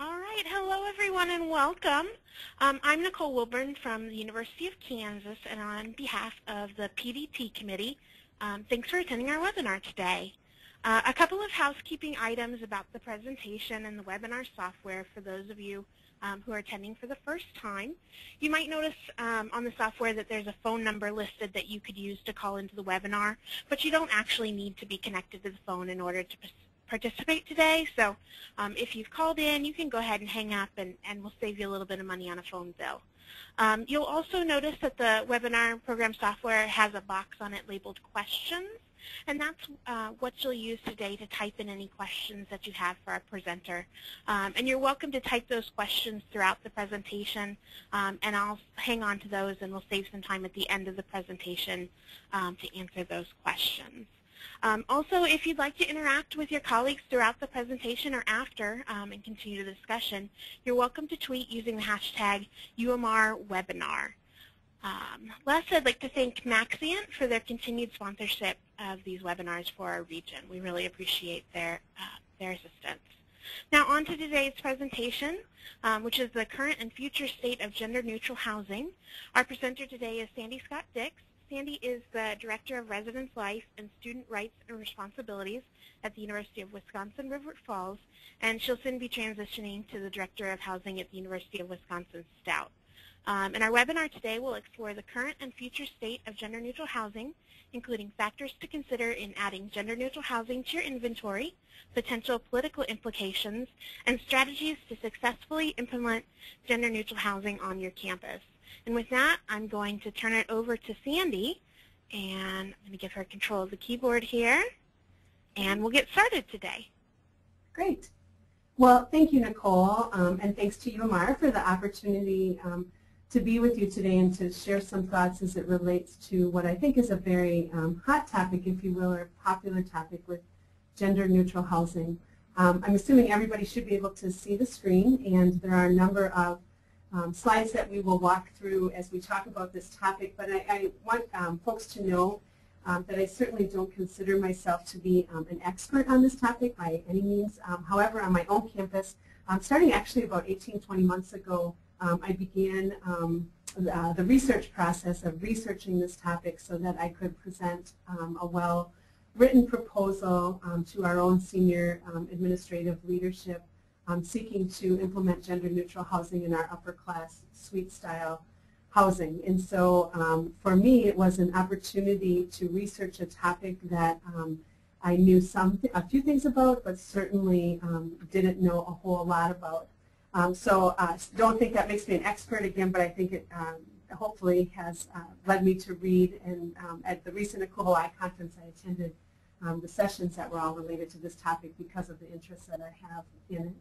All right, hello everyone and welcome. I'm Nicole Wilburn from the University of Kansas, and on behalf of the PDT committee, thanks for attending our webinar today. A couple of housekeeping items about the presentation and the webinar software for those of you who are attending for the first time. You might notice on the software that there's a phone number listed that you could use to call into the webinar, but you don't actually need to be connected to the phone in order to participate today. So if you've called in, you can go ahead and hang up, and we'll save you a little bit of money on a phone bill. You'll also notice that the webinar program software has a box on it labeled questions, and that's what you'll use today to type in any questions that you have for our presenter. And you're welcome to type those questions throughout the presentation, and I'll hang on to those, and we'll save some time at the end of the presentation to answer those questions. Also, if you'd like to interact with your colleagues throughout the presentation or after and continue the discussion, you're welcome to tweet using the hashtag UMR-Webinar. Last, I'd like to thank Maxient for their continued sponsorship of these webinars for our region. We really appreciate their assistance. Now on to today's presentation, which is the current and future state of gender-neutral housing. Our presenter today is Sandi Scott-Dix. Sandi is the Director of Residence Life and Student Rights and Responsibilities at the University of Wisconsin-River Falls, and she'll soon be transitioning to the Director of Housing at the University of Wisconsin-Stout. In our webinar today, we'll explore the current and future state of gender-neutral housing, including factors to consider in adding gender-neutral housing to your inventory, potential political implications, and strategies to successfully implement gender-neutral housing on your campus. And with that, I'm going to turn it over to Sandi, and I'm going to give her control of the keyboard here, and we'll get started today. Great. Well, thank you, Nicole, and thanks to UMR for the opportunity to be with you today and to share some thoughts as it relates to what I think is a very hot topic, if you will, or popular topic with gender-neutral housing. I'm assuming everybody should be able to see the screen, and there are a number of slides that we will walk through as we talk about this topic, but I want folks to know that I certainly don't consider myself to be an expert on this topic by any means. However, on my own campus, starting actually about 18-20 months ago, I began the research process of researching this topic so that I could present a well-written proposal to our own senior administrative leadership seeking to implement gender-neutral housing in our upper-class suite-style housing. And so for me, it was an opportunity to research a topic that I knew a few things about, but certainly didn't know a whole lot about. So don't think that makes me an expert again, but I think it hopefully has led me to read, and at the recent ACUHO conference I attended, the sessions that were all related to this topic because of the interest that I have in it.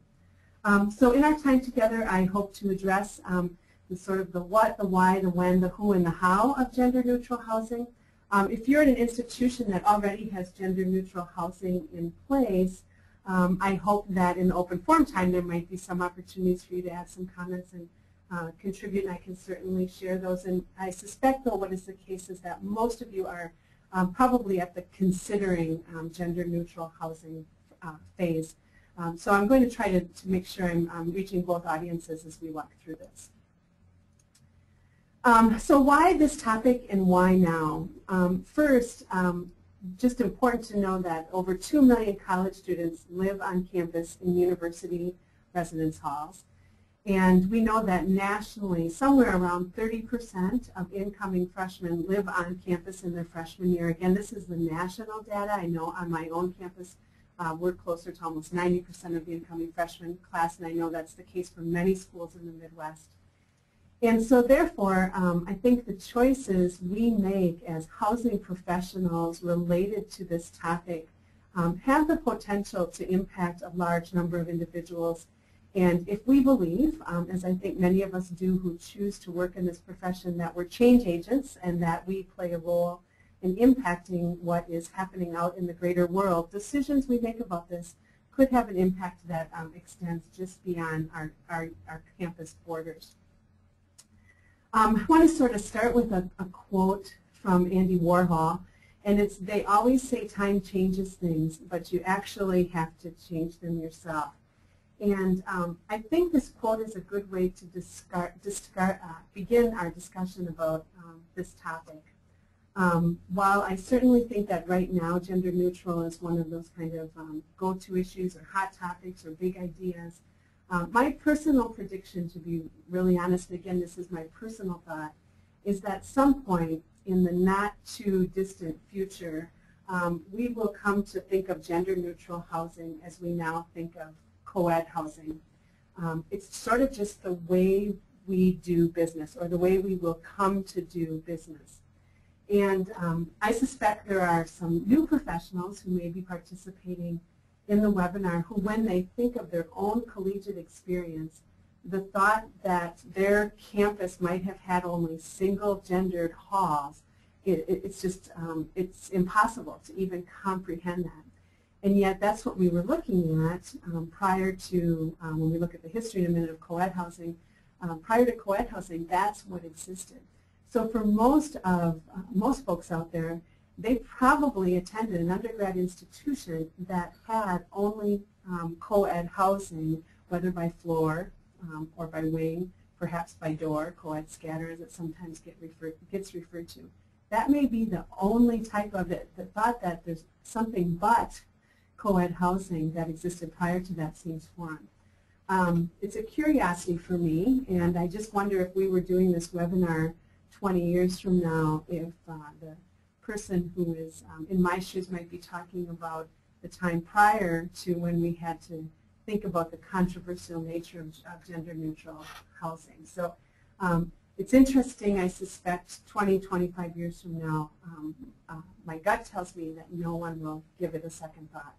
So in our time together, I hope to address the sort of the what, the why, the when, the who, and the how of gender-neutral housing. If you're in an institution that already has gender-neutral housing in place, I hope that in the open forum time there might be some opportunities for you to add some comments and contribute, and I can certainly share those. And I suspect, though, what is the case is that most of you are probably at the considering gender-neutral housing phase. So I'm going to try to make sure I'm reaching both audiences as we walk through this. So why this topic and why now? First, just important to know that over 2 million college students live on campus in university residence halls. And we know that nationally, somewhere around 30% of incoming freshmen live on campus in their freshman year. Again, this is the national data. I know on my own campus, we're closer to almost 90% of the incoming freshman class, and I know that's the case for many schools in the Midwest. And so therefore, I think the choices we make as housing professionals related to this topic have the potential to impact a large number of individuals. And if we believe, as I think many of us do who choose to work in this profession, that we're change agents and that we play a role in impacting what is happening out in the greater world, decisions we make about this could have an impact that extends just beyond our campus borders. I want to sort of start with a quote from Andy Warhol, and it's, "They always say time changes things, but you actually have to change them yourself." And I think this quote is a good way to begin our discussion about this topic. While I certainly think that right now gender neutral is one of those kind of go-to issues or hot topics or big ideas, my personal prediction, to be really honest, and again this is my personal thought, is that at some point in the not too distant future we will come to think of gender neutral housing as we now think of co-ed housing. It's sort of just the way we do business, or the way we will come to do business. And I suspect there are some new professionals who may be participating in the webinar who, when they think of their own collegiate experience, the thought that their campus might have had only single gendered halls, it's just, it's impossible to even comprehend that. And yet that's what we were looking at prior to, when we look at the history in a minute of co-ed housing, prior to co-ed housing, that's what existed. So for most folks out there, they probably attended an undergrad institution that had only co-ed housing, whether by floor or by wing, perhaps by door, co-ed scatter as it sometimes gets referred to. That may be the only type of it, the thought that there's something but co-ed housing that existed prior to that seems foreign. It's a curiosity for me, and I just wonder if we were doing this webinar 20 years from now, if the person who is in my shoes might be talking about the time prior to when we had to think about the controversial nature of gender neutral housing. So it's interesting, I suspect 20, 25 years from now, my gut tells me that no one will give it a second thought.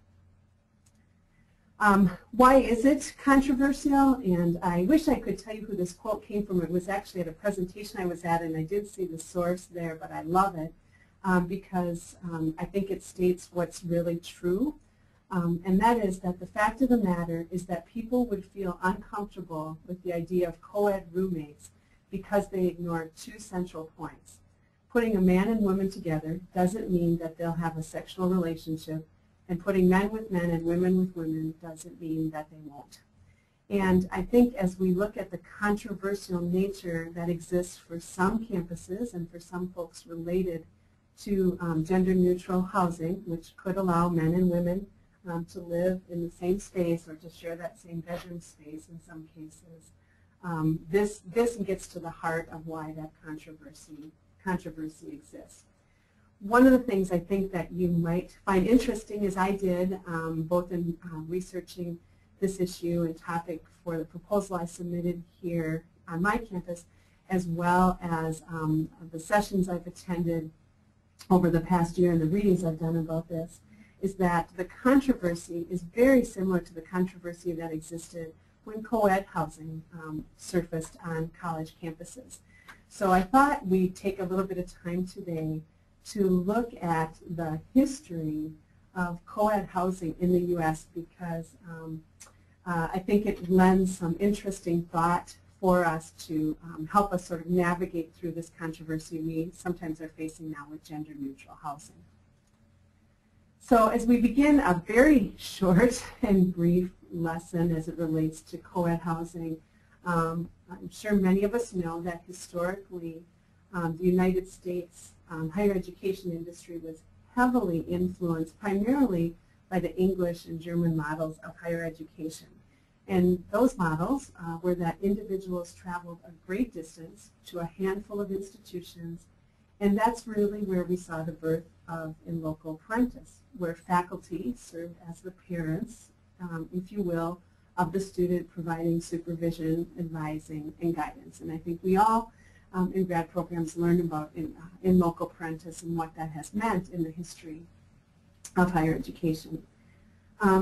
Why is it controversial? And I wish I could tell you who this quote came from. It was actually at a presentation I was at, and I did see the source there, but I love it because I think it states what's really true. And that is that the fact of the matter is that people would feel uncomfortable with the idea of co-ed roommates because they ignore two central points. Putting a man and woman together doesn't mean that they'll have a sexual relationship, and putting men with men and women with women doesn't mean that they won't. And I think as we look at the controversial nature that exists for some campuses and for some folks related to gender neutral housing, which could allow men and women to live in the same space or to share that same bedroom space in some cases, this gets to the heart of why that controversy exists. One of the things I think that you might find interesting, as I did, both in researching this issue and topic for the proposal I submitted here on my campus, as well as the sessions I've attended over the past year and the readings I've done about this, is that the controversy is very similar to the controversy that existed when co-ed housing surfaced on college campuses. So I thought we'd take a little bit of time today to look at the history of co-ed housing in the U.S. because I think it lends some interesting thought for us to help us sort of navigate through this controversy we sometimes are facing now with gender neutral housing. So as we begin a very short and brief lesson as it relates to co-ed housing, I'm sure many of us know that historically the United States higher education industry was heavily influenced primarily by the English and German models of higher education. And those models were that individuals traveled a great distance to a handful of institutions, and that's really where we saw the birth of In Loco Parentis, where faculty served as the parents, if you will, of the student, providing supervision, advising, and guidance. And I think we all in grad programs learned about In Loco Parentis and what that has meant in the history of higher education.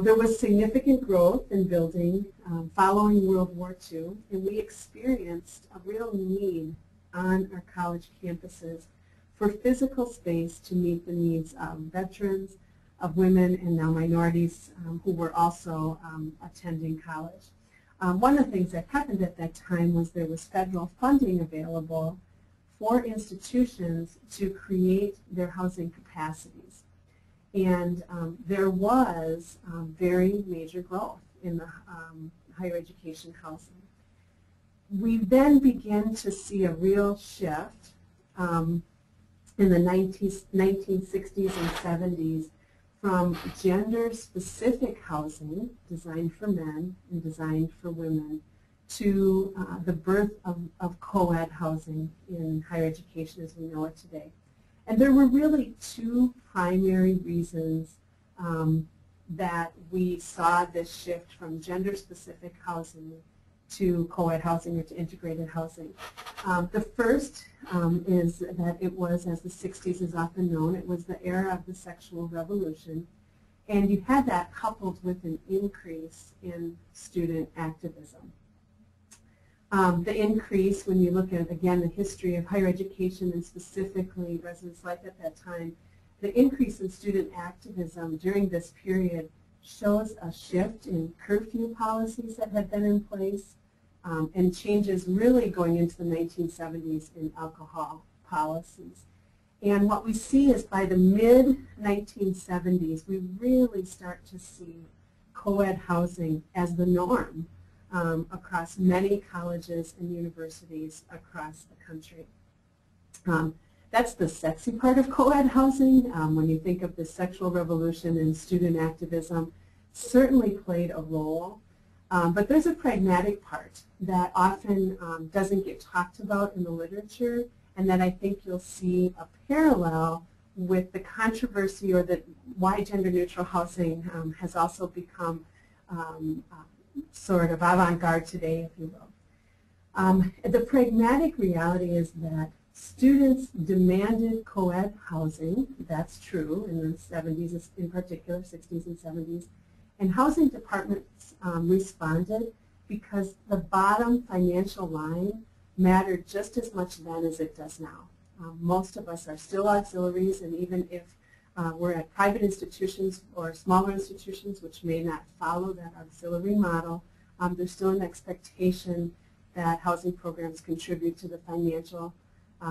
There was significant growth in building following World War II, and we experienced a real need on our college campuses for physical space to meet the needs of veterans, of women, and now minorities who were also attending college. One of the things that happened at that time was there was federal funding available for institutions to create their housing capacities. And there was very major growth in the higher education housing. We then begin to see a real shift in the 1960s and 70s from gender-specific housing designed for men and designed for women to the birth of co-ed housing in higher education as we know it today. And there were really two primary reasons that we saw this shift from gender-specific housing to co-ed housing or to integrated housing. The first is that it was, as the 60s is often known, it was the era of the sexual revolution. And you had that coupled with an increase in student activism. The increase, when you look at, again, the history of higher education and specifically residence life at that time, the increase in student activism during this period shows a shift in curfew policies that had been in place and changes really going into the 1970s in alcohol policies. And what we see is by the mid-1970s, we really start to see co-ed housing as the norm across many colleges and universities across the country. That's the sexy part of co-ed housing. When you think of the sexual revolution and student activism, certainly played a role. But there's a pragmatic part that often doesn't get talked about in the literature, and that I think you'll see a parallel with the controversy or why gender-neutral housing has also become sort of avant-garde today, if you will. The pragmatic reality is that students demanded co-ed housing. That's true in the 70s in particular, 60s and 70s. And housing departments responded because the bottom financial line mattered just as much then as it does now. Most of us are still auxiliaries, and even if we're at private institutions or smaller institutions which may not follow that auxiliary model, there's still an expectation that housing programs contribute to the financial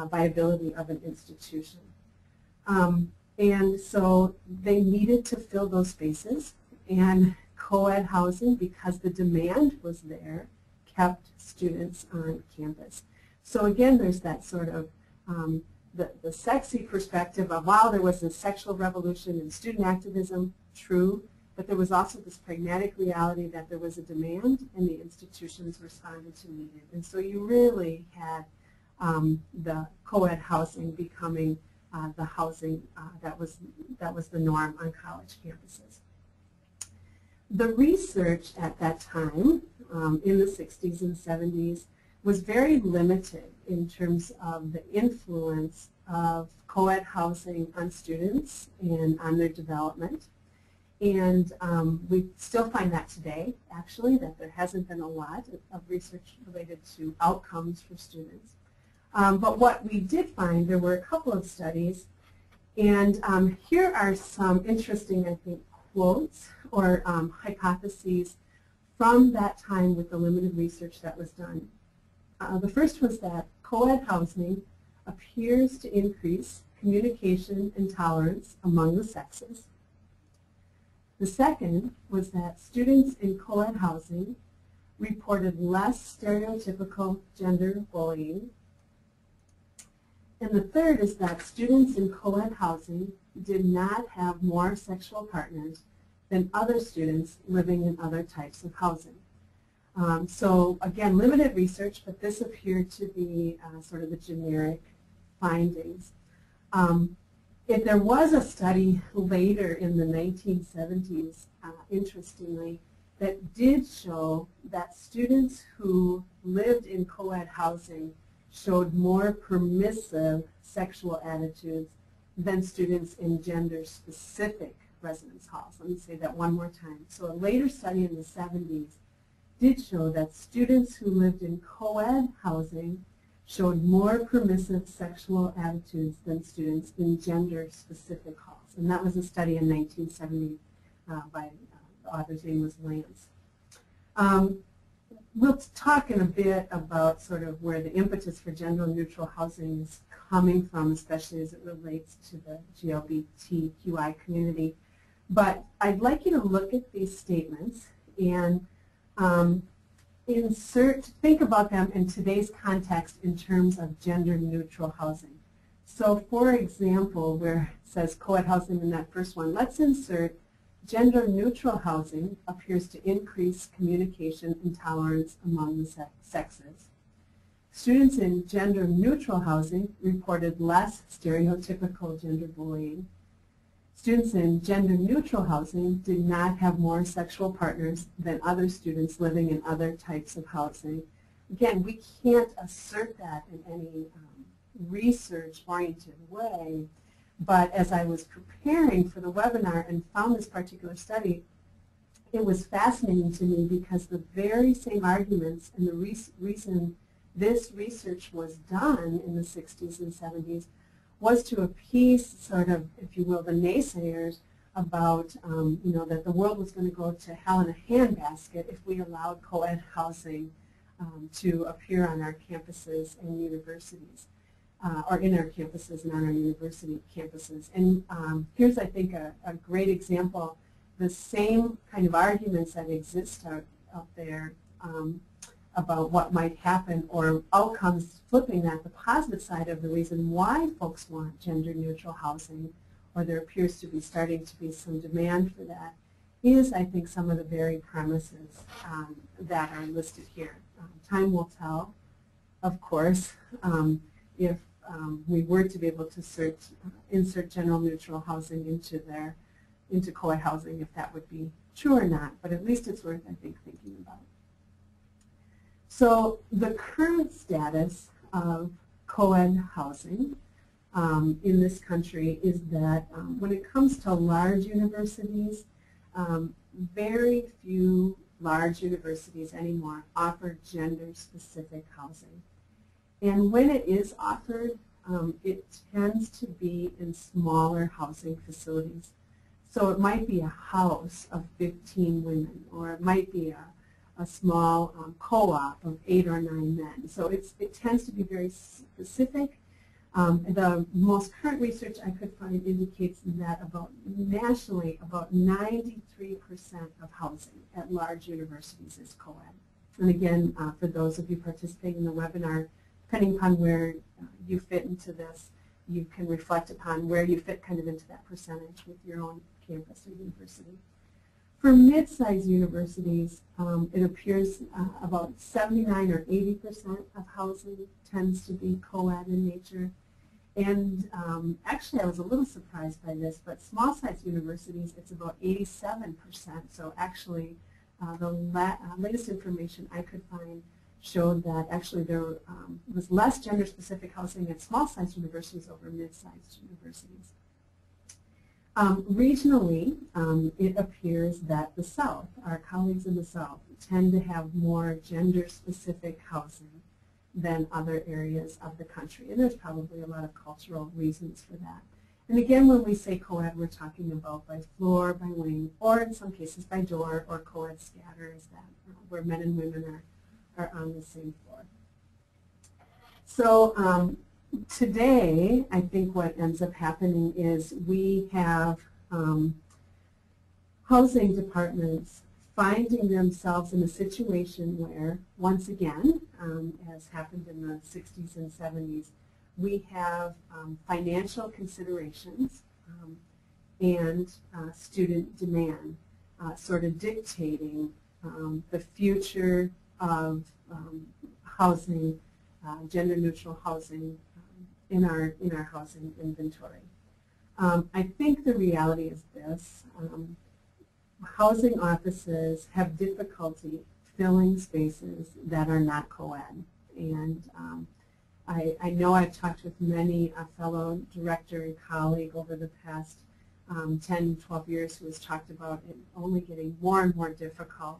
viability of an institution. And so they needed to fill those spaces, and co-ed housing, because the demand was there, kept students on campus. So again, there's that sort of the sexy perspective of, wow, there was a sexual revolution in student activism, true, but there was also this pragmatic reality that there was a demand and the institutions responded to need it. And so you really had the co-ed housing becoming the housing that was the norm on college campuses. The research at that time, in the 60s and 70s, was very limited in terms of the influence of co-ed housing on students and on their development. And we still find that today, actually, that there hasn't been a lot of research related to outcomes for students. But what we did find, there were a couple of studies, and here are some interesting, I think, quotes or hypotheses from that time with the limited research that was done. The first was that co-ed housing appears to increase communication and tolerance among the sexes. The second was that students in co-ed housing reported less stereotypical gender bullying. And the third is that students in co-ed housing did not have more sexual partners than other students living in other types of housing. So again, limited research, but this appeared to be sort of the generic findings. There was a study later in the 1970s, interestingly, that did show that students who lived in co-ed housing showed more permissive sexual attitudes than students in gender-specific residence halls. Let me say that one more time. So a later study in the 70s did show that students who lived in co-ed housing showed more permissive sexual attitudes than students in gender-specific halls. And that was a study in 1970 by the author's name was Lance. We'll talk in a bit about sort of where the impetus for gender-neutral housing is coming from, especially as it relates to the GLBTQI community. But I'd like you to look at these statements and think about them in today's context in terms of gender-neutral housing. So for example, where it says co-ed housing in that first one, let's insert gender-neutral housing appears to increase communication and tolerance among the sexes. Students in gender-neutral housing reported less stereotypical gender bullying. Students in gender-neutral housing did not have more sexual partners than other students living in other types of housing. Again, we can't assert that in any research-oriented way, but as I was preparing for the webinar and found this particular study, it was fascinating to me because the very same arguments and the reason this research was done in the 60s and 70s was to appease sort of, if you will, the naysayers about, that the world was going to go to hell in a handbasket if we allowed co-ed housing to appear on our campuses and universities, or in our campuses and on our university campuses. And here's, I think, a great example. The same kind of arguments that exist out there about what might happen or outcomes, flipping that, the positive side of the reason why folks want gender-neutral housing, or there appears to be starting to be some demand for that, is, I think, some of the very premises that are listed here. Time will tell, of course, if we were to be able to insert general-neutral housing into co-ed housing, if that would be true or not, but at least it's worth, I think, thinking about. So the current status of co-ed housing in this country is that when it comes to large universities, very few large universities anymore offer gender-specific housing. And when it is offered, it tends to be in smaller housing facilities. So it might be a house of 15 women, or it might be a small co-op of 8 or 9 men. So it tends to be very specific. The most current research I could find indicates that nationally, about 93% of housing at large universities is co-ed. And again, for those of you participating in the webinar, depending upon where you fit into this, you can reflect upon where you fit kind of into that percentage with your own campus or university. For mid-sized universities, it appears about 79 or 80% of housing tends to be co-ed in nature. And actually, I was a little surprised by this, but small-sized universities, it's about 87%. So actually, the latest information I could find showed that actually there was less gender-specific housing at small-sized universities over mid-sized universities. Regionally, it appears that the South, our colleagues in the South, tend to have more gender-specific housing than other areas of the country. And there's probably a lot of cultural reasons for that. And again, when we say co-ed, we're talking about by floor, by wing, or in some cases by door, or co-ed scatters, that where men and women are on the same floor. So today, I think what ends up happening is we have housing departments finding themselves in a situation where, once again, as happened in the 60s and 70s, we have financial considerations and student demand sort of dictating the future of housing, gender-neutral housing in our housing inventory. I think the reality is this. Housing offices have difficulty filling spaces that are not co-ed. And I know I've talked with many a fellow director and colleague over the past 10, 12 years who has talked about it only getting more and more difficult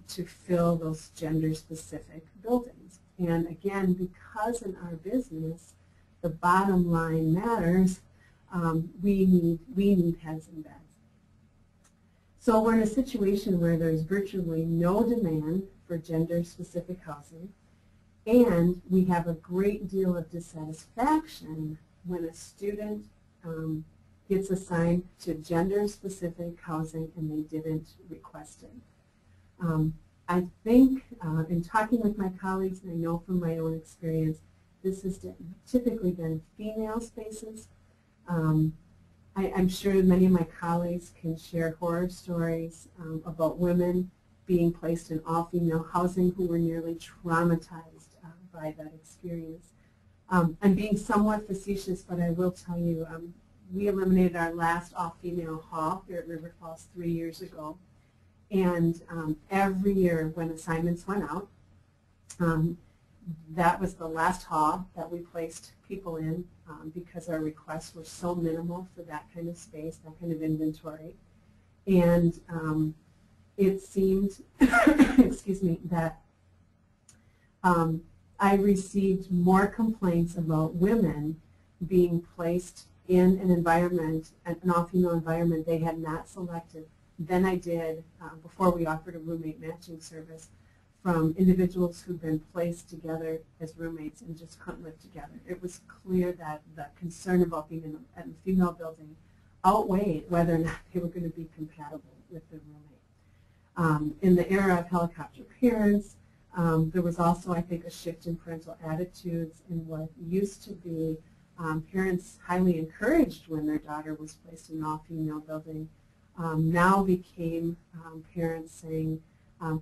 to fill those gender-specific buildings. And again, because in our business, the bottom line matters, we need heads and beds. So we're in a situation where there's virtually no demand for gender-specific housing, and we have a great deal of dissatisfaction when a student gets assigned to gender-specific housing and they didn't request it. I think in talking with my colleagues, and I know from my own experience, this has typically been female spaces. I'm sure many of my colleagues can share horror stories about women being placed in all-female housing who were nearly traumatized by that experience. I'm being somewhat facetious, but I will tell you, we eliminated our last all-female hall here at River Falls 3 years ago. And every year when assignments went out, that was the last hall that we placed people in because our requests were so minimal for that kind of space, that kind of inventory. And it seemed, excuse me, that I received more complaints about women being placed in an environment, an all-female environment they had not selected, than I did before we offered a roommate matching service from individuals who've been placed together as roommates and just couldn't live together. It was clear that the concern about being in a female building outweighed whether or not they were going to be compatible with their roommate. In the era of helicopter parents, there was also, I think, a shift in parental attitudes in what used to be parents highly encouraged when their daughter was placed in an all-female building. Now became parents saying,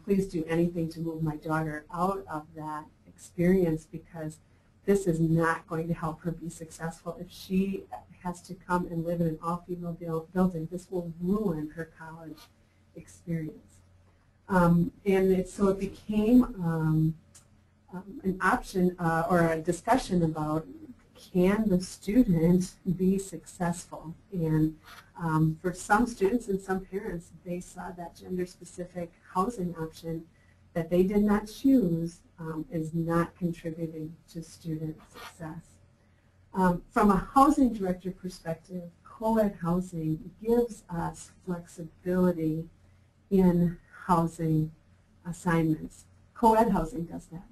please do anything to move my daughter out of that experience because this is not going to help her be successful. If she has to come and live in an all-female building, this will ruin her college experience. So it became an option or a discussion about, can the student be successful? And for some students and some parents, they saw that gender-specific housing option that they did not choose is not contributing to student success. From a housing director perspective, co-ed housing gives us flexibility in housing assignments. Co-ed housing does that.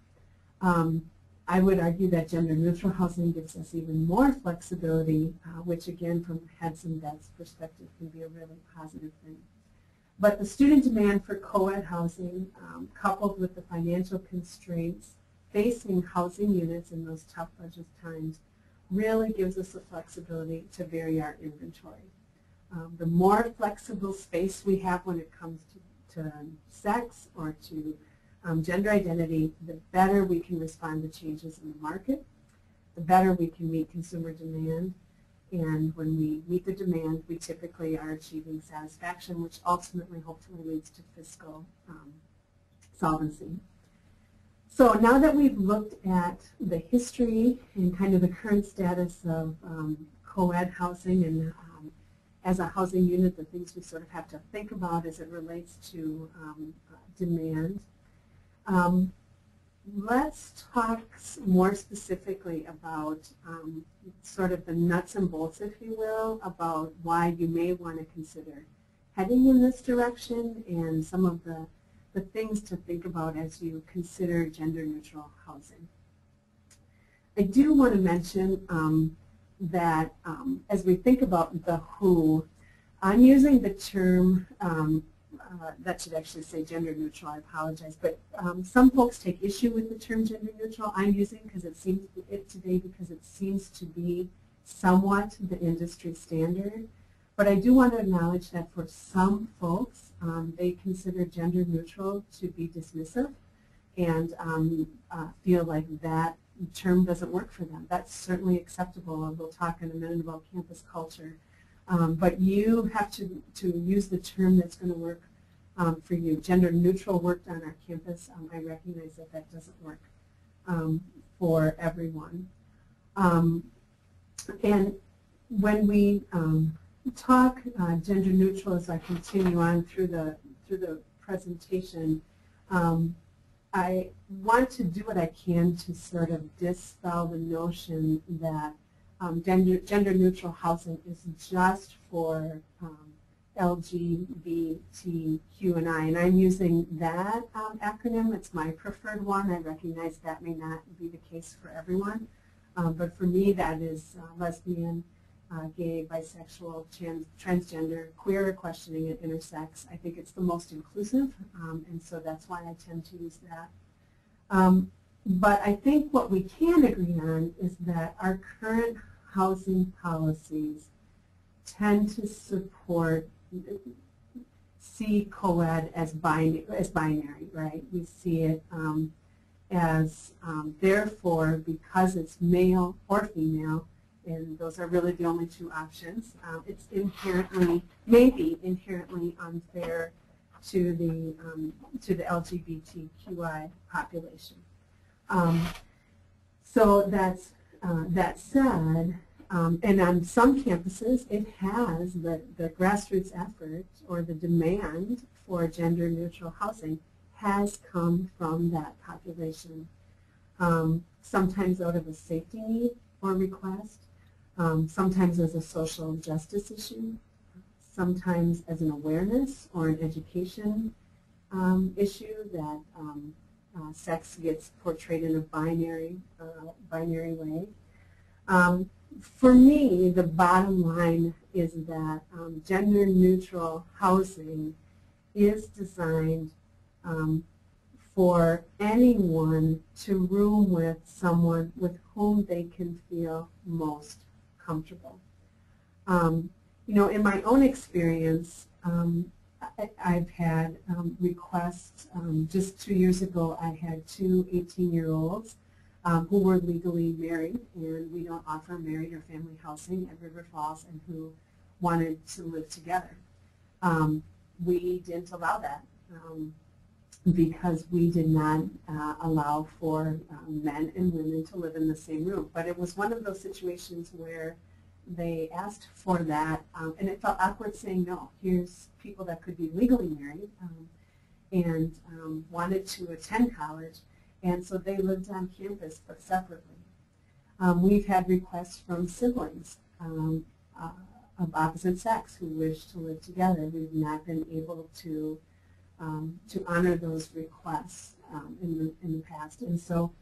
I would argue that gender-neutral housing gives us even more flexibility, which again, from heads and beds perspective, can be a really positive thing. But the student demand for co-ed housing, coupled with the financial constraints facing housing units in those tough budget times, really gives us the flexibility to vary our inventory. The more flexible space we have when it comes to sex or to gender identity, the better we can respond to changes in the market, the better we can meet consumer demand, and when we meet the demand, we typically are achieving satisfaction, which ultimately hopefully leads to fiscal solvency. So now that we've looked at the history and kind of the current status of co-ed housing and as a housing unit, the things we sort of have to think about as it relates to demand, let's talk more specifically about sort of the nuts and bolts, if you will, about why you may want to consider heading in this direction and some of the things to think about as you consider gender-neutral housing. I do want to mention that as we think about the who, I'm using the term that should actually say gender neutral, I apologize, but some folks take issue with the term gender neutral. I'm using it today because it seems to be somewhat the industry standard. But I do want to acknowledge that for some folks, they consider gender neutral to be dismissive and feel like that term doesn't work for them. That's certainly acceptable, and we'll talk in a minute about campus culture. But you have to use the term that's going to work for you. Gender neutral worked on our campus. I recognize that that doesn't work for everyone. And when we talk gender neutral, as I continue on through the presentation, I want to do what I can to sort of dispel the notion that gender neutral housing is just for LGBTQI, and I'm using that acronym. It's my preferred one. I recognize that may not be the case for everyone, but for me that is lesbian, gay, bisexual, transgender, queer questioning, and intersex. I think it's the most inclusive, and so that's why I tend to use that. But I think what we can agree on is that our current housing policies tend to support, see co-ed as binary, right? We see it as, therefore, because it's male or female, and those are really the only two options, it's inherently, maybe inherently unfair to the LGBTQI population. So that's, that said, and on some campuses, it has the grassroots effort or the demand for gender-neutral housing has come from that population, sometimes out of a safety need or request, sometimes as a social justice issue, sometimes as an awareness or an education issue that sex gets portrayed in a binary way. For me, the bottom line is that gender-neutral housing is designed for anyone to room with someone with whom they can feel most comfortable. You know, in my own experience, I've had requests. Just 2 years ago, I had two 18-year-olds who were legally married, and we don't offer married or family housing at River Falls, and who wanted to live together. We didn't allow that because we did not allow for men and women to live in the same room. But it was one of those situations where they asked for that, and it felt awkward saying no. Here's people that could be legally married and wanted to attend college, and so they lived on campus but separately. We've had requests from siblings of opposite sex who wish to live together. We've not been able to honor those requests in the past, and so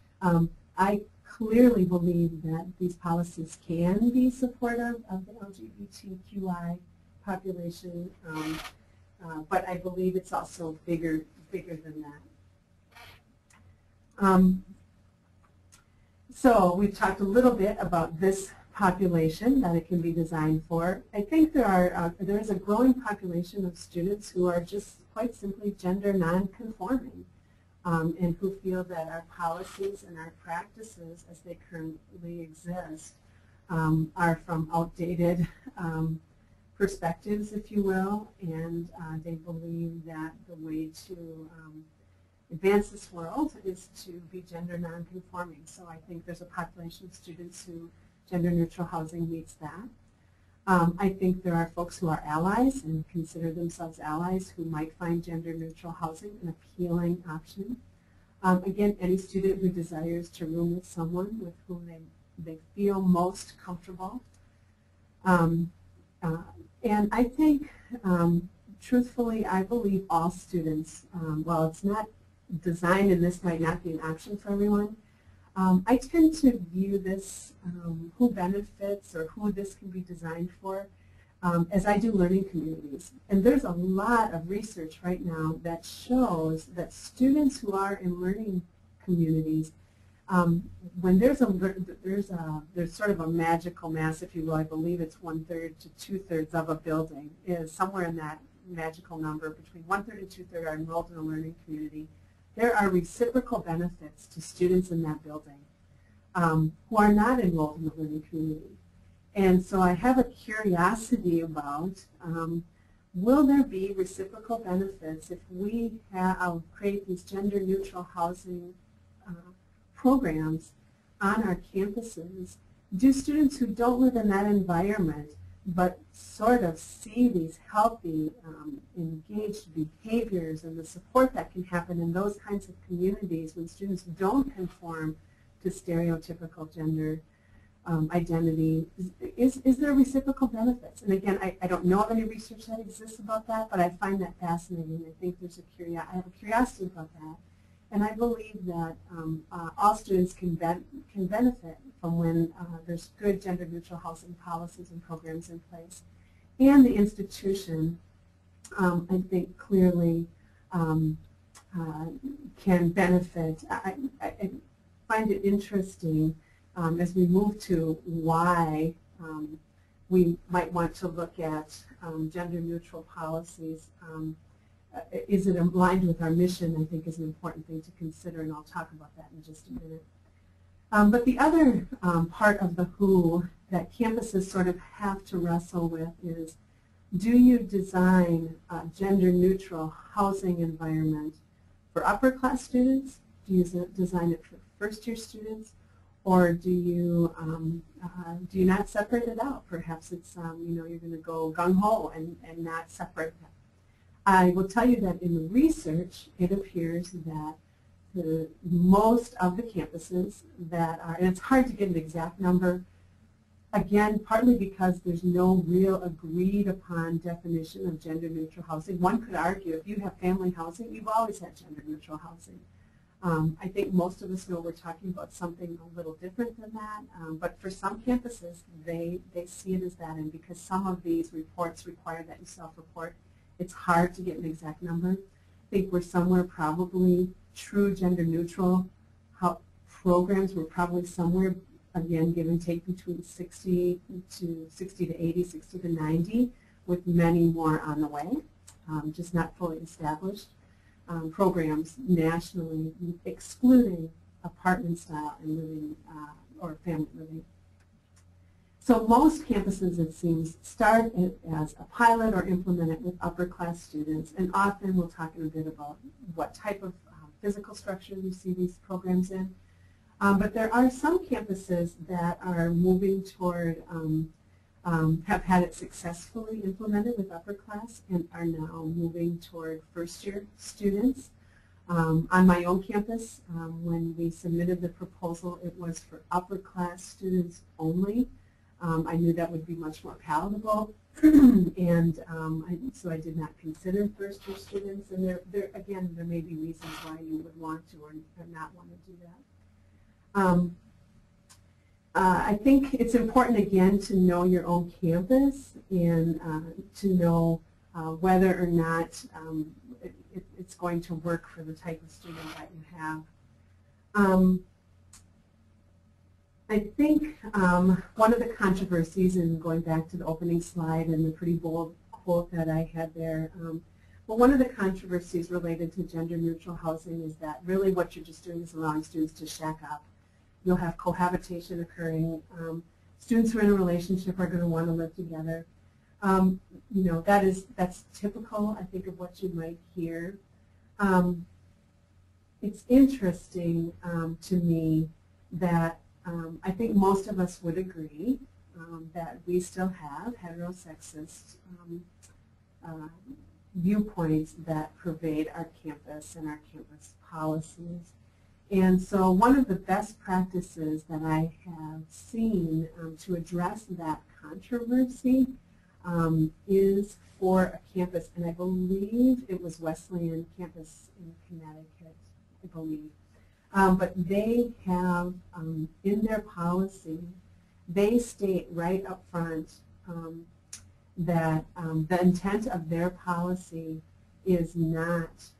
I clearly believe that these policies can be supportive of the LGBTQI population, but I believe it's also bigger than that. So we've talked a little bit about this population that it can be designed for. I think there is a growing population of students who are just quite simply gender non-conforming. And who feel that our policies and our practices as they currently exist are from outdated perspectives, if you will, and they believe that the way to advance this world is to be gender non-conforming. So I think there's a population of students who gender-neutral housing meets that. I think there are folks who are allies and consider themselves allies who might find gender-neutral housing an appealing option. Again, any student who desires to room with someone with whom they feel most comfortable. And I think, truthfully, I believe all students, while it's not designed and this might not be an option for everyone, I tend to view this, who benefits or who this can be designed for, as I do learning communities. And there's a lot of research right now that shows that students who are in learning communities, when there's sort of a magical mass, if you will, I believe it's 1/3 to 2/3 of a building is somewhere in that magical number, between 1/3 and 2/3 are enrolled in a learning community. There are reciprocal benefits to students in that building who are not enrolled in the learning community. And so I have a curiosity about, will there be reciprocal benefits if we create these gender-neutral housing programs on our campuses? Do students who don't live in that environment but sort of see these healthy, engaged behaviors and the support that can happen in those kinds of communities when students don't conform to stereotypical gender identity, is there reciprocal benefits? And again, I don't know of any research that exists about that, but I find that fascinating. I think there's I have a curiosity about that. And I believe that all students can benefit from when there's good gender-neutral housing policies and programs in place. And the institution, I think, clearly can benefit. I find it interesting as we move to why we might want to look at gender-neutral policies. Is it aligned with our mission, I think, is an important thing to consider, and I'll talk about that in just a minute. But the other part of the who that campuses sort of have to wrestle with is, do you design a gender-neutral housing environment for upper-class students? Do you design it for first-year students? Or do you not separate it out? Perhaps it's you're going to go gung-ho and not separate them. I will tell you that in the research, it appears that most of the campuses that are, and it's hard to get an exact number, again, partly because there's no real agreed upon definition of gender-neutral housing. One could argue if you have family housing, you've always had gender-neutral housing. I think most of us know we're talking about something a little different than that, but for some campuses, they see it as that, and because some of these reports require that you self-report, it's hard to get an exact number. I think we're somewhere probably true gender-neutral programs were probably somewhere, again, give and take between 60 to 80, 60 to 90, with many more on the way, just not fully established. Programs nationally, excluding apartment style and living or family living. So most campuses, it seems, start it as a pilot or implement it with upper class students, and often we'll talk in a bit about what type of physical structure you see these programs in. But there are some campuses that are moving toward have had it successfully implemented with upper class and are now moving toward first-year students. On my own campus, when we submitted the proposal, it was for upper class students only. I knew that would be much more palatable, and so I did not consider first-year students. And again, there may be reasons why you would want to or not want to do that. I think it's important, again, to know your own campus and to know whether or not it's going to work for the type of student that you have. I think one of the controversies, and going back to the opening slide and the pretty bold quote that I had there, well, one of the controversies related to gender-neutral housing is that really what you're just doing is allowing students to shack up. You'll have cohabitation occurring. Students who are in a relationship are going to want to live together. That's typical, I think, of what you might hear. It's interesting to me that I think most of us would agree that we still have heterosexist viewpoints that pervade our campus and our campus policies. And so one of the best practices that I have seen to address that controversy is for a campus, and I believe it was Wesleyan campus in Connecticut, I believe. But they have, in their policy, they state right up front that the intent of their policy is not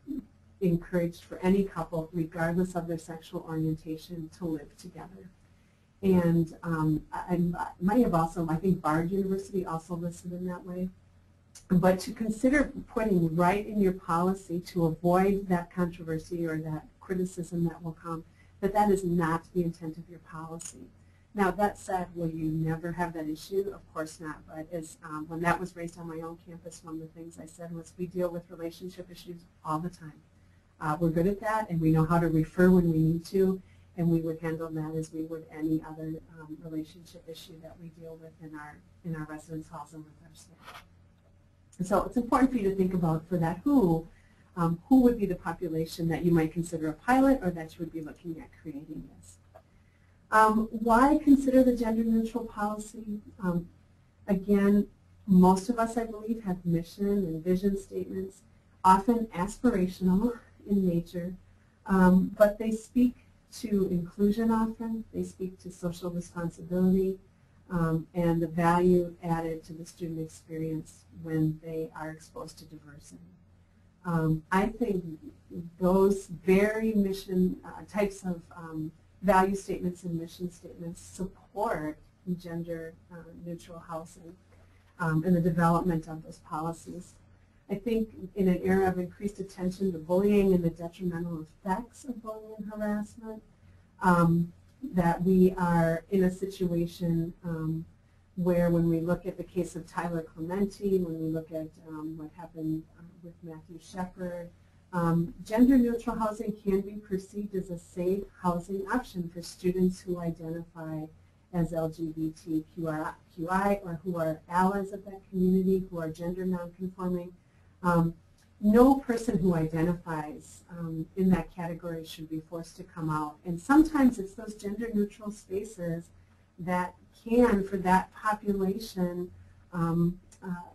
encouraged for any couple, regardless of their sexual orientation, to live together. And I might have also, I think Bard University also listed in that way. But to consider putting right in your policy to avoid that controversy or that criticism that will come, that is not the intent of your policy. Now, that said, will you never have that issue? Of course not. But as, when that was raised on my own campus, one of the things I said was we deal with relationship issues all the time. We're good at that, and we know how to refer when we need to, and we would handle that as we would any other relationship issue that we deal with in our residence halls and with our staff. And so it's important for you to think about, for that who would be the population that you might consider a pilot or that you would be looking at creating this. Why consider the gender-neutral policy? Again, most of us, I believe, have mission and vision statements, often aspirational in nature, but they speak to inclusion often, they speak to social responsibility, and the value added to the student experience when they are exposed to diversity. I think those very mission types of value statements and mission statements support gender neutral housing and the development of those policies. I think in an era of increased attention to bullying and the detrimental effects of bullying and harassment, that we are in a situation where when we look at the case of Tyler Clementi, when we look at what happened with Matthew Shepard, gender neutral housing can be perceived as a safe housing option for students who identify as LGBTQI or who are allies of that community, who are gender nonconforming. No person who identifies in that category should be forced to come out. And sometimes it's those gender neutral spaces that can, for that population,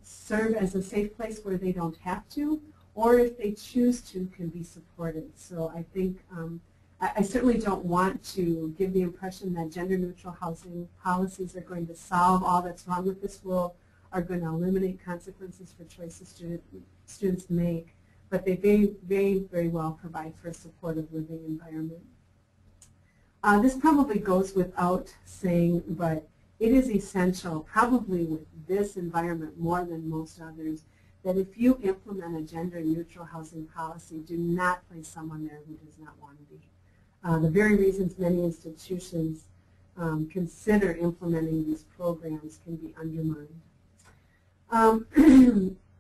serve as a safe place where they don't have to, or if they choose to, can be supported. So I think I certainly don't want to give the impression that gender neutral housing policies are going to solve all that's wrong with this world, are going to eliminate consequences for choices students make, but they very well provide for a supportive living environment. This probably goes without saying, but it is essential, probably with this environment more than most others, that if you implement a gender neutral housing policy, do not place someone there who does not want to be. The very reasons many institutions consider implementing these programs can be undermined.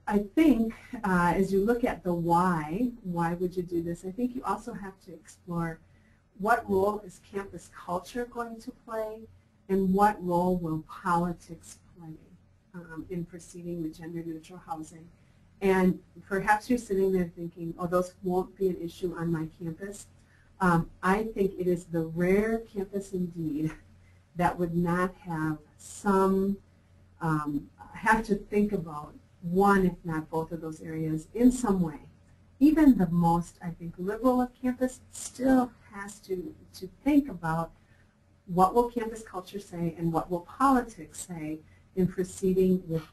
I think as you look at the why would you do this, I think you also have to explore what role is campus culture going to play and what role will politics play in proceeding with gender neutral housing. And perhaps you're sitting there thinking, oh, those won't be an issue on my campus. I think it is the rare campus indeed that would not have some, have to think about one, if not both of those areas in some way. Even the most, I think, liberal of campus still has to think about what will campus culture say and what will politics say in proceeding with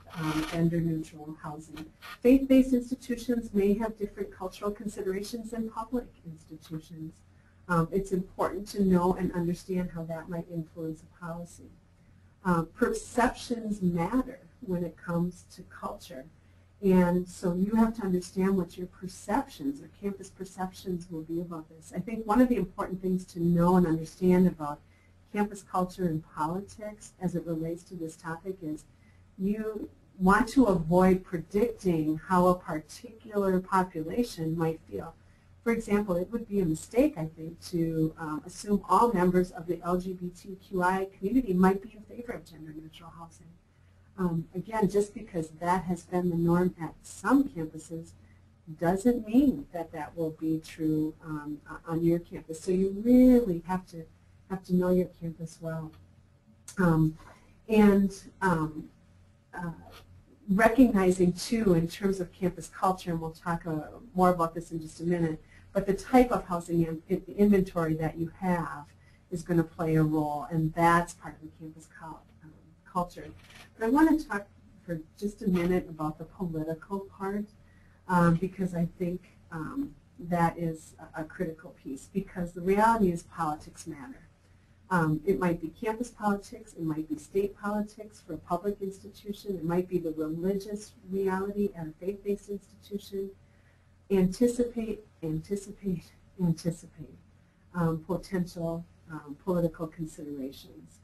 gender neutral housing. Faith-based institutions may have different cultural considerations than public institutions. It's important to know and understand how that might influence a policy. Perceptions matter when it comes to culture. And so you have to understand what your perceptions or campus perceptions will be about this. I think one of the important things to know and understand about campus culture and politics as it relates to this topic is you want to avoid predicting how a particular population might feel. For example, it would be a mistake, I think, to assume all members of the LGBTQI community might be in favor of gender neutral housing. Again, just because that has been the norm at some campuses doesn't mean that that will be true on your campus. So you really have to know your campus well. Recognizing, too, in terms of campus culture, and we'll talk more about this in just a minute, but the type of housing inventory that you have is going to play a role, and that's part of the campus culture. But I want to talk for just a minute about the political part, because I think that is a critical piece, because the reality is politics matter. It might be campus politics, it might be state politics for a public institution, it might be the religious reality at a faith-based institution. Anticipate potential political considerations.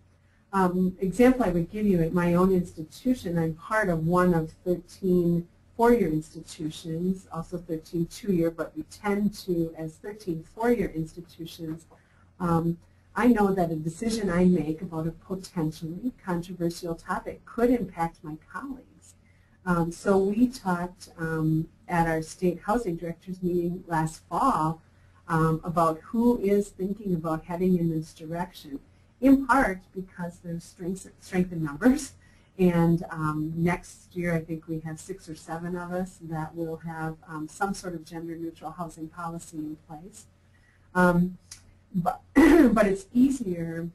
Example I would give you at my own institution, I'm part of one of 13 four-year institutions, also 13 two-year, but we tend to, as 13 four-year institutions, I know that a decision I make about a potentially controversial topic could impact my colleagues. So we talked at our state housing directors meeting last fall about who is thinking about heading in this direction, in part because there's strength in numbers. And next year, I think we have 6 or 7 of us that will have some sort of gender neutral housing policy in place. But, but it's easier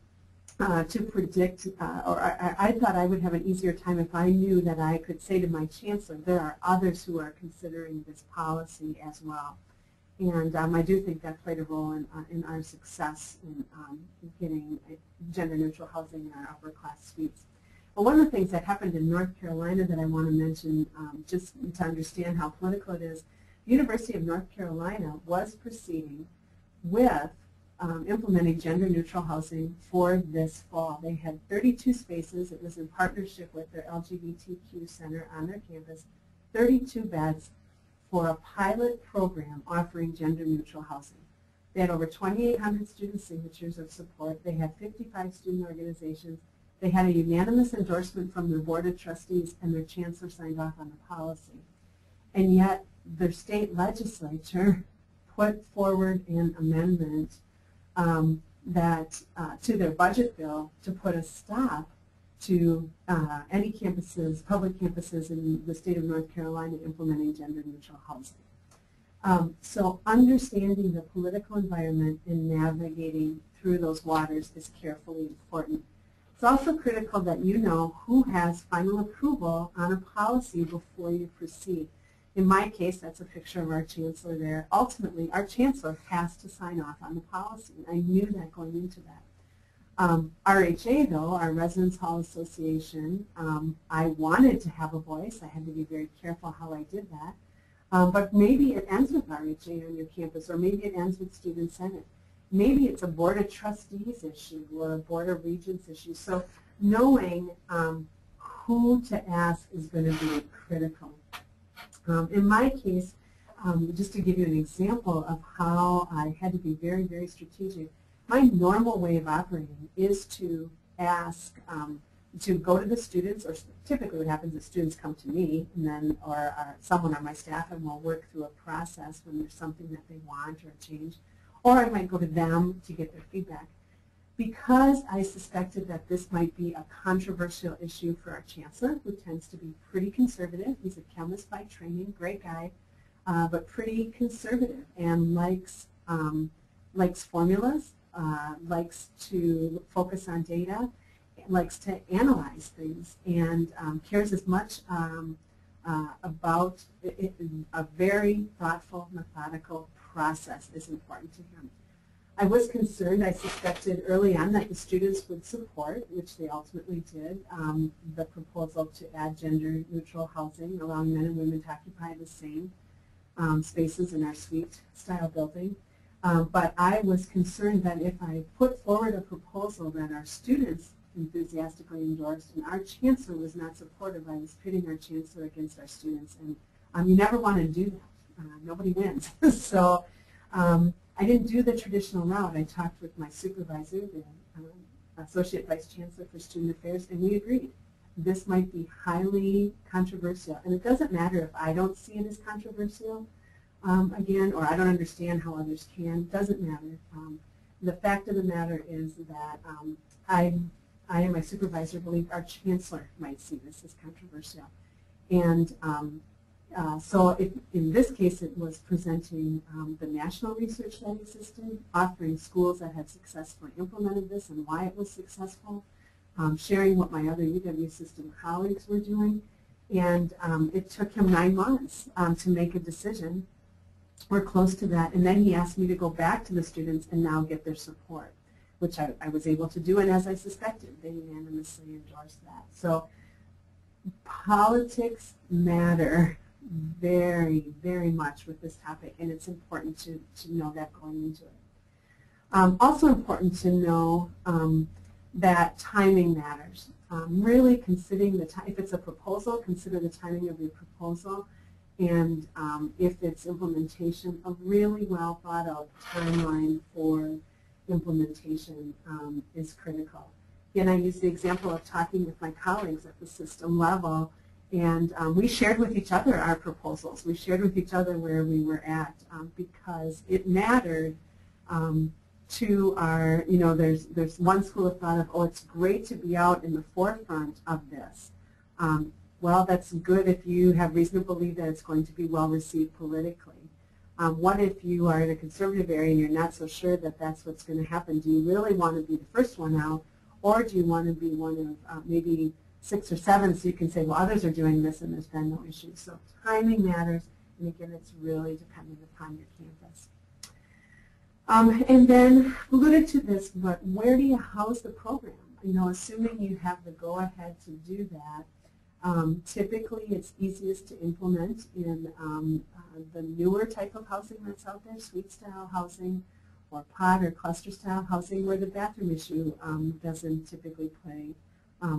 to predict, or I thought I would have an easier time if I knew that I could say to my chancellor, there are others who are considering this policy as well. And I do think that played a role in our success in getting gender-neutral housing in our upper-class suites. But one of the things that happened in North Carolina that I want to mention, just to understand how political it is, the University of North Carolina was proceeding with implementing gender-neutral housing for this fall. They had 32 spaces. It was in partnership with their LGBTQ center on their campus, 32 beds for a pilot program offering gender-neutral housing. They had over 2,800 student signatures of support. They had 55 student organizations. They had a unanimous endorsement from their board of trustees, and their chancellor signed off on the policy. And yet their state legislature put forward an amendment to their budget bill to put a stop to any campuses, public campuses in the state of North Carolina implementing gender-neutral housing. So understanding the political environment and navigating through those waters is carefully important. It's also critical that you know who has final approval on a policy before you proceed. In my case, that's a picture of our chancellor there. Ultimately, our chancellor has to sign off on the policy. I knew that going into that. RHA, though, our Residence Hall Association, I wanted to have a voice. I had to be very careful how I did that. But maybe it ends with RHA on your campus, or maybe it ends with Student Senate. Maybe it's a Board of Trustees issue or a Board of Regents issue. So knowing who to ask is going to be critical. In my case, just to give you an example of how I had to be very, very strategic, my normal way of operating is to ask, to go to the students, or typically what happens is students come to me, and then, or someone on my staff, and we'll work through a process when there's something that they want or a change, or I might go to them to get their feedback. Because I suspected that this might be a controversial issue for our chancellor, who tends to be pretty conservative. He's a chemist by training, great guy, but pretty conservative, and likes formulas, likes to focus on data, likes to analyze things, and cares as much about a very thoughtful, methodical process is important to him. I was concerned, I suspected early on that the students would support, which they ultimately did, the proposal to add gender-neutral housing, allowing men and women to occupy the same spaces in our suite-style building. But I was concerned that if I put forward a proposal that our students enthusiastically endorsed and our chancellor was not supportive, I was pitting our chancellor against our students. And you never want to do that. Nobody wins. So I didn't do the traditional route. I talked with my supervisor, the Associate Vice Chancellor for Student Affairs, and we agreed. This might be highly controversial. And it doesn't matter if I don't see it as controversial, again, or I don't understand how others can. It doesn't matter. The fact of the matter is that I and my supervisor believe our chancellor might see this as controversial. And so in this case, it was presenting the national research that existed, offering schools that had successfully implemented this and why it was successful, sharing what my other UW system colleagues were doing. And it took him 9 months to make a decision. We're close to that. And then he asked me to go back to the students and now get their support, which I was able to do. And as I suspected, they unanimously endorsed that. So politics matter very, very much with this topic, and it's important to know that going into it. Also important to know that timing matters. Really considering the time, if it's a proposal, consider the timing of your proposal, and if it's implementation, a really well thought out timeline for implementation is critical. Again, I use the example of talking with my colleagues at the system level, and we shared with each other our proposals. We shared with each other where we were at because it mattered to our, there's one school of thought of, oh, it's great to be out in the forefront of this. Well, that's good if you have reason to believe that it's going to be well received politically. What if you are in a conservative area and you're not so sure that that's what's going to happen? Do you really want to be the first one out, or do you want to be one of maybe 6 or 7 so you can say, well, others are doing this and there's been no issues? So timing matters, and again, it's really dependent upon your campus. And then alluded to this, but where do you house the program? Assuming you have the go-ahead to do that, typically it's easiest to implement in the newer type of housing that's out there, suite-style housing or pod or cluster-style housing, where the bathroom issue doesn't typically play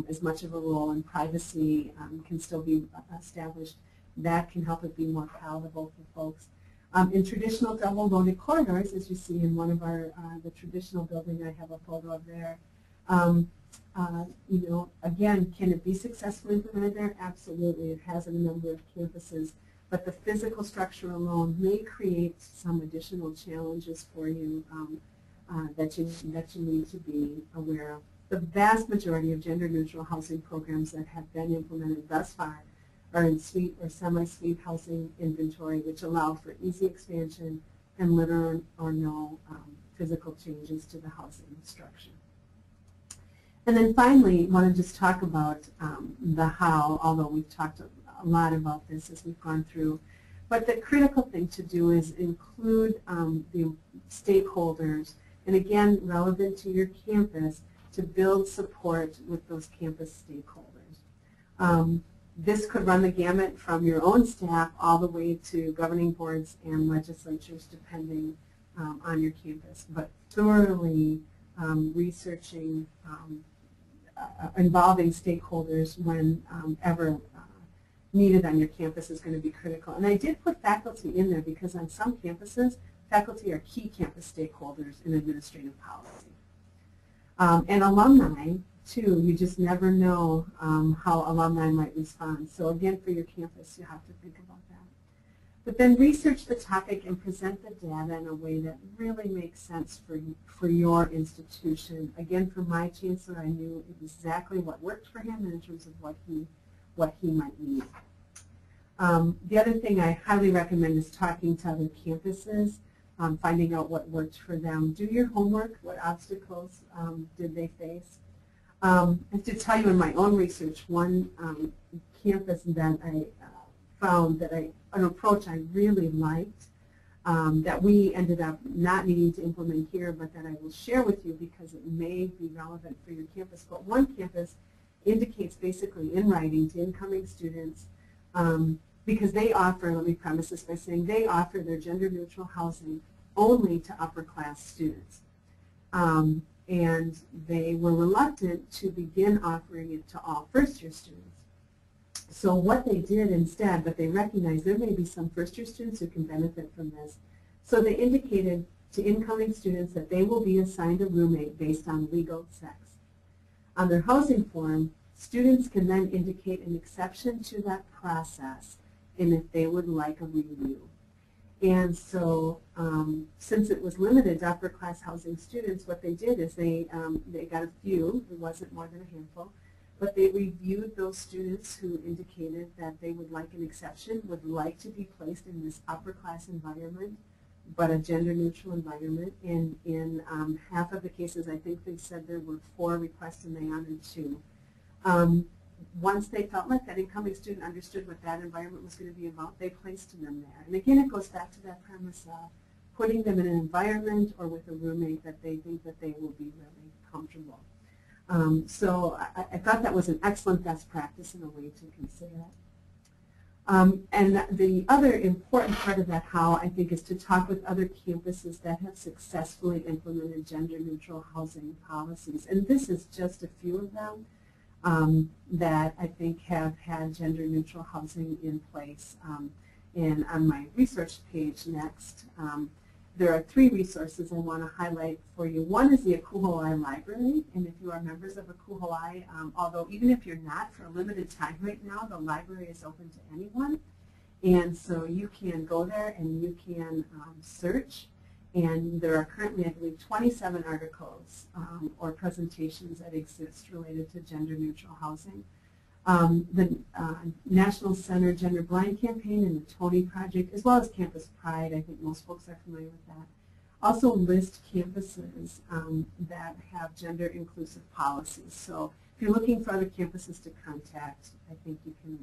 as much of a role, and privacy can still be established. That can help it be more palatable for folks. In traditional double-loaded corridors, as you see in one of the traditional building, I have a photo of there. Again, can it be successfully implemented there? Absolutely. It has in a number of campuses, but the physical structure alone may create some additional challenges for you that you need to be aware of. The vast majority of gender-neutral housing programs that have been implemented thus far are in suite or semi-suite housing inventory, which allow for easy expansion and little or no physical changes to the housing structure. And then finally, I want to just talk about the how, although we've talked a lot about this as we've gone through. But the critical thing to do is include the stakeholders, and again, relevant to your campus, to build support with those campus stakeholders. This could run the gamut from your own staff all the way to governing boards and legislatures, depending on your campus. But thoroughly researching, involving stakeholders whenever needed on your campus is going to be critical. And I did put faculty in there because on some campuses, faculty are key campus stakeholders in administrative policy. And alumni, too, you just never know how alumni might respond. So again, for your campus, you have to think about that. But then research the topic and present the data in a way that really makes sense for your institution. Again, for my chancellor, I knew exactly what worked for him in terms of what he might need. The other thing I highly recommend is talking to other campuses, finding out what worked for them. Do your homework. What obstacles did they face? And to tell you in my own research, one campus that I found that an approach I really liked, that we ended up not needing to implement here, but that I will share with you because it may be relevant for your campus. But one campus indicates basically in writing to incoming students, because they offer, let me premise this by saying, they offer their gender-neutral housing only to upper-class students. And they were reluctant to begin offering it to all first-year students. So what they did instead, but they recognized there may be some first-year students who can benefit from this, so they indicated to incoming students that they will be assigned a roommate based on legal sex. On their housing form, students can then indicate an exception to that process and if they would like a review. And so since it was limited to upper class housing students, what they did is they got a few, it wasn't more than a handful, but they reviewed those students who indicated that they would like an exception, would like to be placed in this upper class environment, but a gender neutral environment. And in half of the cases, I think they said there were 4 requests and they honored 2. Once they felt like that incoming student understood what that environment was going to be about, they placed them there. And again, it goes back to that premise of putting them in an environment or with a roommate that they think that they will be really comfortable. So I thought that was an excellent best practice and a way to consider it. And the other important part of that how, I think, is to talk with other campuses that have successfully implemented gender-neutral housing policies. And this is just a few of them that I think have had gender-neutral housing in place. And on my research page next, there are 3 resources I want to highlight for you. One is the ACUHO library, and if you are members of ACUHO, although even if you're not, for a limited time right now, the library is open to anyone. And so you can go there and you can search, and there are currently, I believe, 27 articles or presentations that exist related to gender-neutral housing. the National Center Gender Blind Campaign and the Tony Project, as well as Campus Pride. I think most folks are familiar with that. Also list campuses that have gender inclusive policies. So if you're looking for other campuses to contact, I think you can,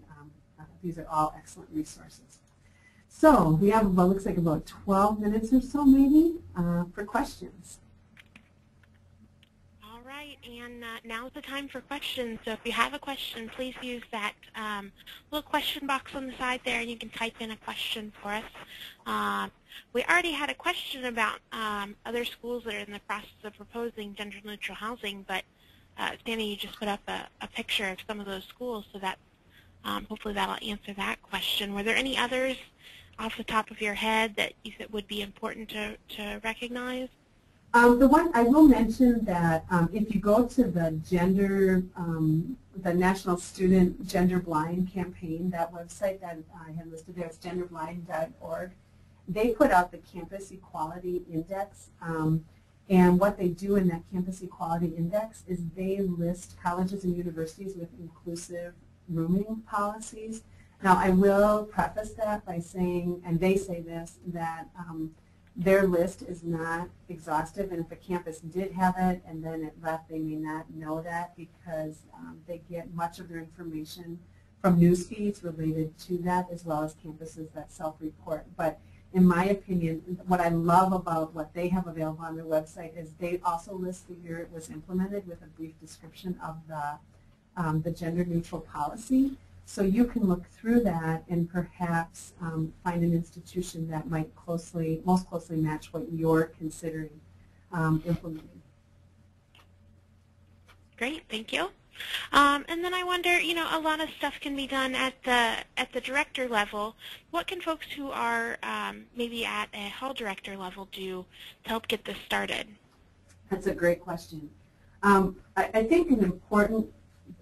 these are all excellent resources. So we have about, looks like about 12 minutes or so maybe for questions. All right, and now's the time for questions. So if you have a question, please use that little question box on the side there, and you can type in a question for us. We already had a question about other schools that are in the process of proposing gender-neutral housing, but Sandi, you just put up a picture of some of those schools, so that hopefully that'll answer that question. Were there any others off the top of your head that you think would be important to recognize? The one I will mention that if you go to the the National Student Gender Blind Campaign, that website that I had listed there is genderblind.org. They put out the Campus Equality Index, and what they do in that Campus Equality Index is they list colleges and universities with inclusive rooming policies. Now, I will preface that by saying, and they say this, that their list is not exhaustive, and if a campus did have it and then it left, they may not know that because they get much of their information from news feeds related to that, as well as campuses that self-report. But in my opinion, what I love about what they have available on their website is they also list the year it was implemented with a brief description of the gender-neutral policy. So you can look through that and perhaps find an institution that might most closely match what you're considering implementing. Great, thank you. And then I wonder, you know, a lot of stuff can be done at the director level. What can folks who are maybe at a hall director level do to help get this started? That's a great question. I think an important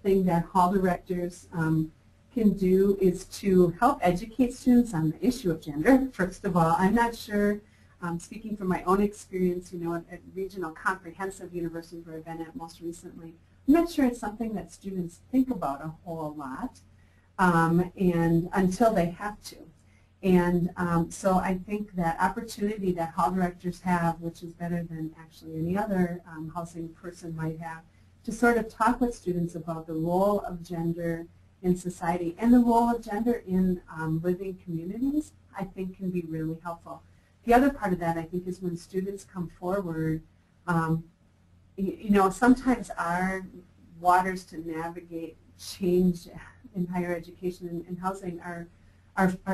thing that hall directors can do is to help educate students on the issue of gender. First of all, I'm not sure, speaking from my own experience, you know, at regional comprehensive universities where I've been at most recently, I'm not sure it's something that students think about a whole lot, and until they have to. And so I think that opportunity that hall directors have, which is better than actually any other housing person might have, to sort of talk with students about the role of gender in society and the role of gender in living communities, I think can be really helpful. The other part of that, I think, is when students come forward, you know, sometimes our waters to navigate change in higher education and housing are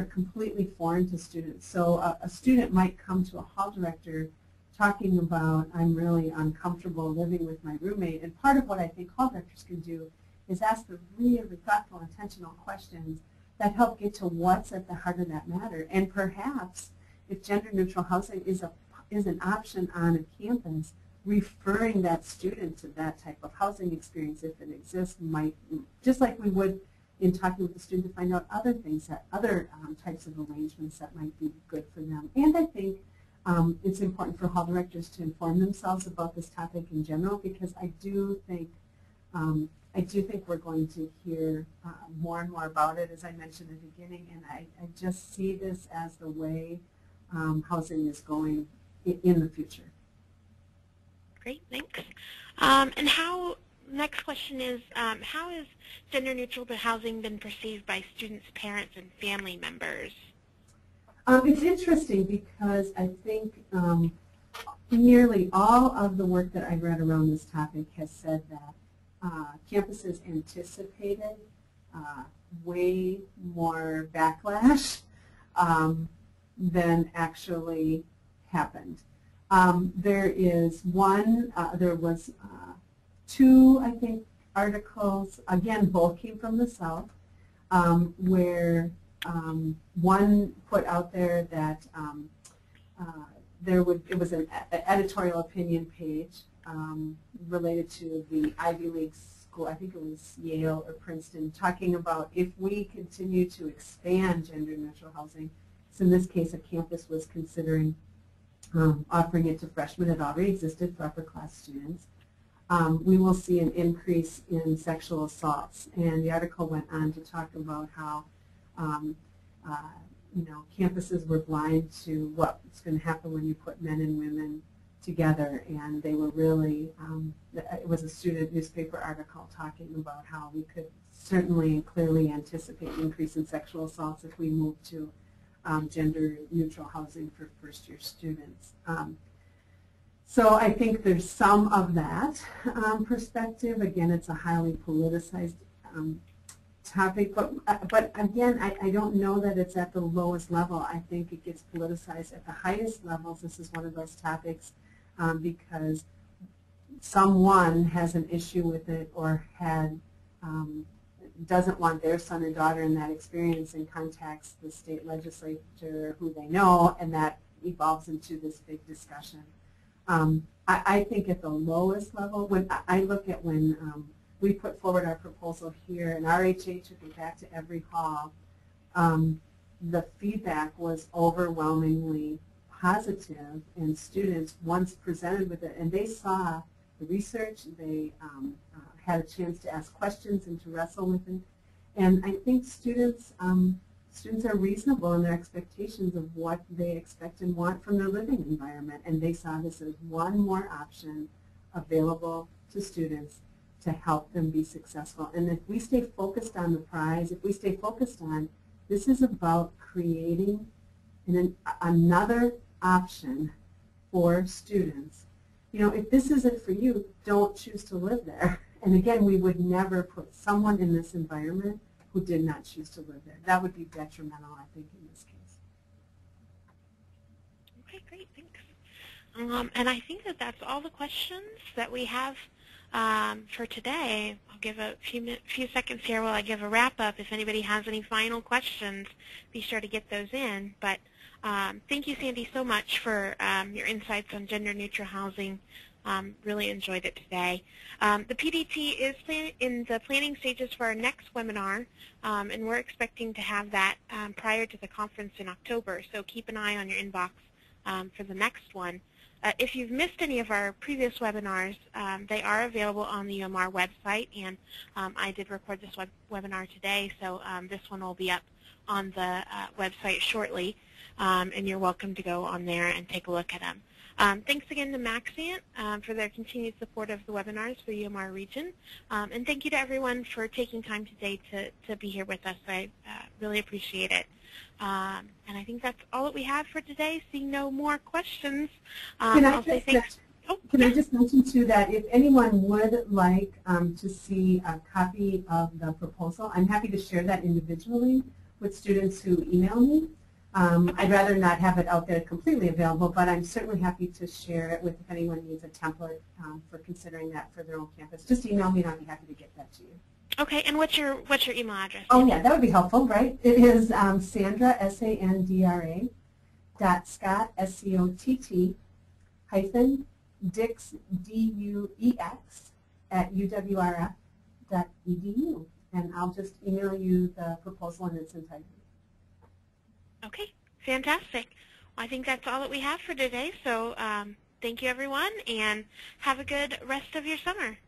completely foreign to students. So a student might come to a hall director talking about, I'm really uncomfortable living with my roommate, and part of what I think hall directors can do is ask the really thoughtful, intentional questions that help get to what's at the heart of that matter. And perhaps if gender-neutral housing is an option on a campus, referring that student to that type of housing experience, if it exists, might, just like we would in talking with the student to find out other things, that other types of arrangements that might be good for them. And I think it's important for hall directors to inform themselves about this topic in general, because I do think we're going to hear more and more about it, as I mentioned at the beginning, and I just see this as the way housing is going in the future. Great, thanks. Next question is, how has gender-neutral housing been perceived by students, parents, and family members? It's interesting because I think nearly all of the work that I've read around this topic has said that campuses anticipated way more backlash than actually happened. There was two, I think, articles, again, both came from the South, where one put out there that it was an editorial opinion page related to the Ivy League school, I think it was Yale or Princeton, talking about if we continue to expand gender-neutral housing, so in this case a campus was considering offering it to freshmen. It already existed for upper class students. we will see an increase in sexual assaults. And the article went on to talk about how campuses were blind to what's going to happen when you put men and women together, and they were really, it was a student newspaper article talking about how we could certainly and clearly anticipate an increase in sexual assaults if we move to gender-neutral housing for first-year students. So I think there's some of that perspective. Again, it's a highly politicized topic, but again, I don't know that it's at the lowest level. I think it gets politicized at the highest levels. This is one of those topics because someone has an issue with it or doesn't want their son and daughter in that experience and contacts the state legislature who they know, and that evolves into this big discussion. I think at the lowest level, when I look at when we put forward our proposal here and RHA took it back to every hall, the feedback was overwhelmingly positive, and students, once presented with it, and they saw the research, they had a chance to ask questions and to wrestle with it. And I think students are reasonable in their expectations of what they expect and want from their living environment, and they saw this as one more option available to students to help them be successful. And if we stay focused on the prize, if we stay focused on this is about creating another option for students. You know, if this isn't for you, don't choose to live there. And again, we would never put someone in this environment who did not choose to live there. That would be detrimental, I think, in this case. Okay, great, thanks. And I think that that's all the questions that we have for today. I'll give a few seconds here while I give a wrap-up. If anybody has any final questions, be sure to get those in. But thank you, Sandy, so much for your insights on gender-neutral housing. Really enjoyed it today. The PDT is in the planning stages for our next webinar, and we're expecting to have that prior to the conference in October, so keep an eye on your inbox for the next one. If you've missed any of our previous webinars, they are available on the UMR website, and I did record this webinar today, so this one will be up on the website shortly, and you're welcome to go on there and take a look at them. Thanks again to Maxant for their continued support of the webinars for the UMR region, and thank you to everyone for taking time today to be here with us. I really appreciate it. And I think that's all that we have for today. Seeing no more questions, Can I'll say thanks. I just mention too that if anyone would like to see a copy of the proposal, I'm happy to share that individually with students who email me. I'd rather not have it out there completely available, but I'm certainly happy to share it with if anyone needs a template for considering that for their own campus. Just email me and I'll be happy to get that to you. Okay, and what's your email address? Oh yeah, that would be helpful, right? It is Sandra, S-A-N-D-R-A, .Scott, S-C-O-T-T, hyphen, Dix, D-U-E-X, at uwrf.edu. And I'll just email you the proposal in its entirety. Okay, fantastic. Well, I think that's all that we have for today, so thank you everyone, and have a good rest of your summer.